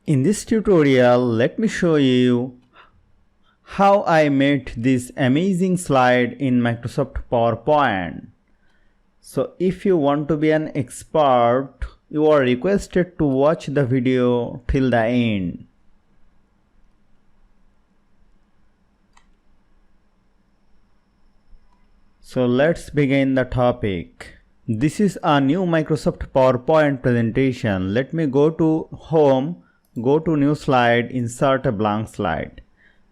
In this tutorial, let me show you how I made this amazing slide in Microsoft PowerPoint. So if you want to be an expert, you are requested to watch the video till the end. So let's begin the topic. This is a new Microsoft PowerPoint presentation. Let me go to Home, go to New Slide, insert a blank slide.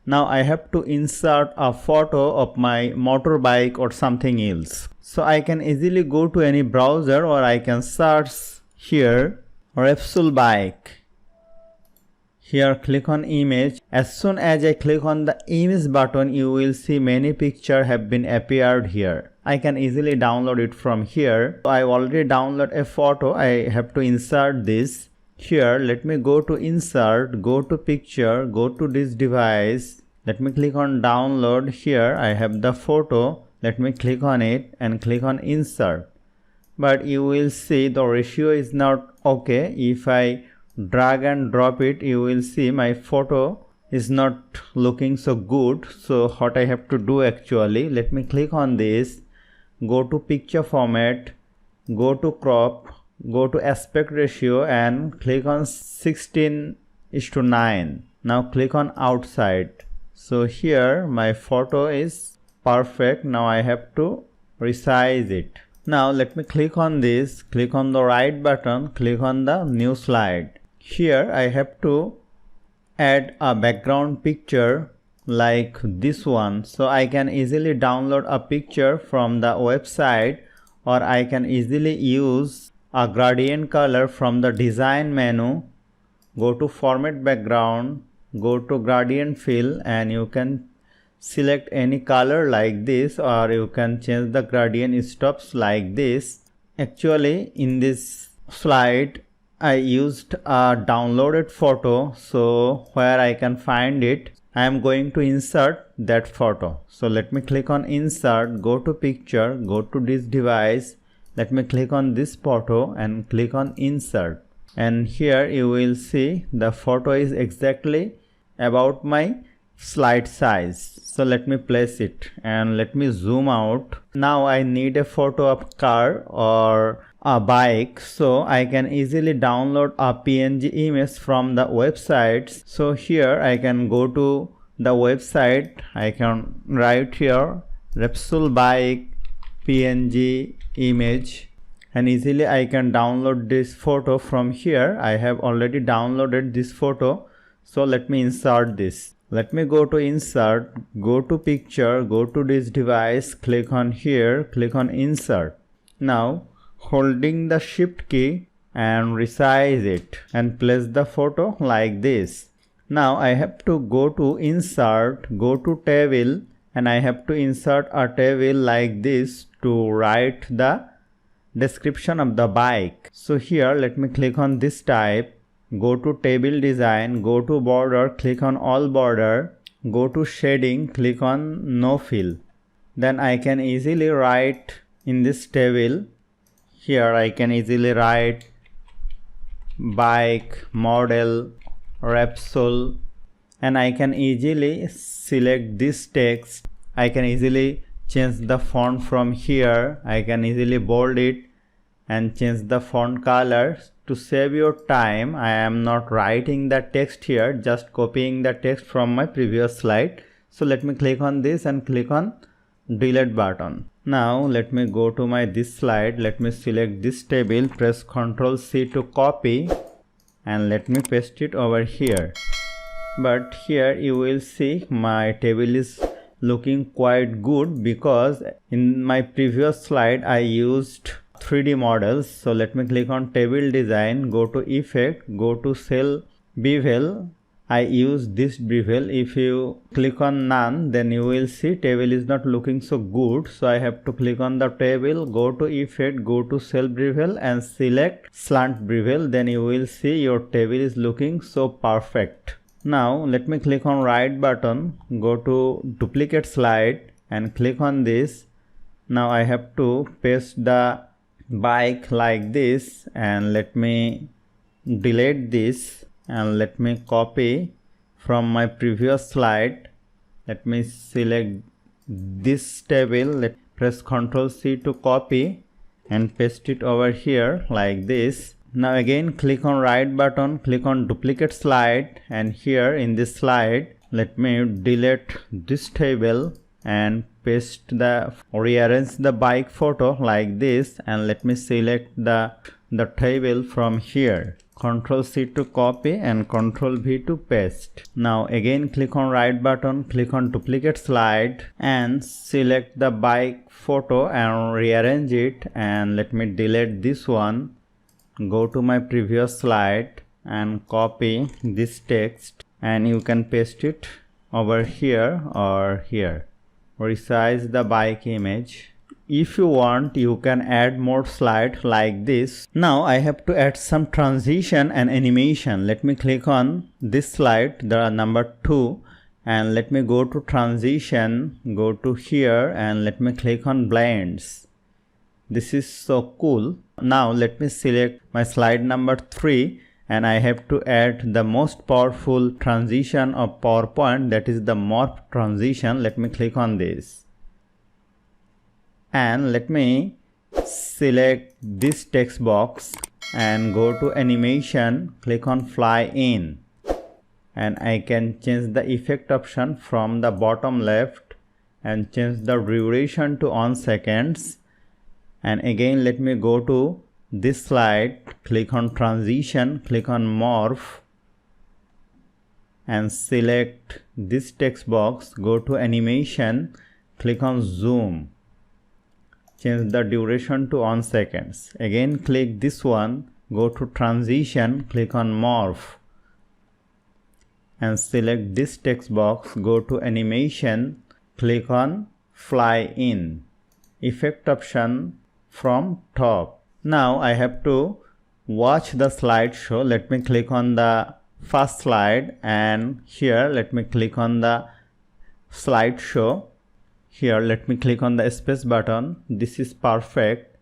Now I have to insert a photo of my motorbike or something else. So I can easily go to any browser or I can search here Repsol bike. Here click on image. As soon as I click on the image button, you will see many pictures have been appeared here. I can easily download it from here. I already downloaded a photo. I have to insert this. Here let me go to insert, go to picture, go to this device. Let me click on download. Here I have the photo. Let me click on it and click on insert. But you will see the ratio is not okay. If I drag and drop it, you will see my photo is not looking so good. So what I have to do actually, let me click on this, go to picture format, go to crop, go to aspect ratio and click on 16:9. Now click on outside. So here my photo is perfect. Now I have to resize it. Now let me click on this, click on the right button, click on the new slide. Here I have to add a background picture like this one. So I can easily download a picture from the website, or I can easily use a gradient color from the design menu. Go to format background, go to gradient fill and you can select any color like this, or you can change the gradient stops like this. Actually in this slide I used a downloaded photo, so where I can find it, I am going to insert that photo. So let me click on insert, go to picture, go to this device, let me click on this photo and click on insert. And here you will see the photo is exactly about my slide size. So let me place it and let me zoom out. Now I need a photo of car or a bike, so I can easily download a PNG image from the websites. So here I can go to the website, I can write here Repsol bike PNG image and easily I can download this photo from here. I have already downloaded this photo. So let me insert this. Let me go to insert, go to picture, go to this device, click on here, click on insert. Now holding the shift key and resize it and place the photo like this. Now I have to go to insert, go to table and I have to insert a table like this to write the description of the bike. So here let me click on this type, go to table design, go to border, click on all border, go to shading, click on no fill. Then I can easily write in this table. Here I can easily write bike model Repsol and I can easily select this text. I can easily change the font from here. I can easily bold it and change the font color. To save your time, I am not writing the text here, just copying the text from my previous slide. So let me click on this and click on delete button. Now let me go to my this slide, let me select this table, press Ctrl C to copy and let me paste it over here. But here you will see my table is looking quite good because in my previous slide I used 3D models. So let me click on table design, go to effect, go to cell bevel. I use this bevel. If you click on none, then you will see table is not looking so good. So I have to click on the table, go to effect, go to cell bevel and select slant bevel. Then you will see your table is looking so perfect. Now let me click on right button, go to duplicate slide and click on this. Now I have to paste the bike like this and let me delete this and let me copy from my previous slide. Let me select this table, press Ctrl C to copy and paste it over here like this. Now again click on right button, click on duplicate slide, and here in this slide let me delete this table and rearrange the bike photo like this, and let me select the table from here. Ctrl C to copy and Ctrl V to paste. Now again click on right button, click on duplicate slide and select the bike photo and rearrange it, and let me delete this one. Go to my previous slide and copy this text, and you can paste it over here or here. Resize the bike image. If you want, you can add more slides like this. Now I have to add some transition and animation. Let me click on this slide, the number 2, and let me go to transition, go to here, and let me click on blends. This is so cool. Now let me select my slide number 3, and I have to add the most powerful transition of PowerPoint, that is the Morph Transition. Let me click on this. And let me select this text box and go to animation, click on fly in, and I can change the effect option from the bottom left and change the duration to 1 seconds. And again let me go to this slide, click on transition, click on morph and select this text box, go to animation, click on zoom, change the duration to 1 seconds. Again click this one, go to transition, click on morph and select this text box, go to animation, click on fly in, effect option from top. Now I have to watch the slideshow. Let me click on the first slide, and here let me click on the slideshow. Here let me click on the space button. This is perfect.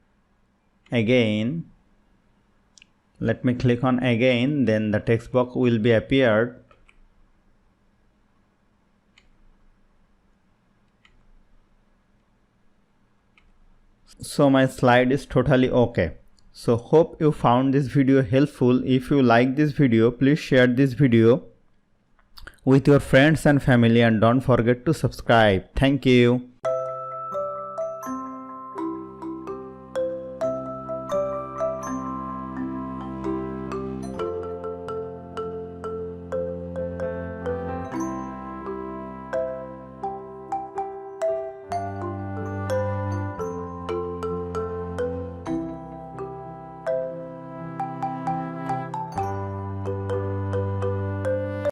Again let me click on again, then the text box will be appeared. So my slide is totally okay. So hope you found this video helpful. If you like this video, please share this video with your friends and family, and don't forget to subscribe. Thank you.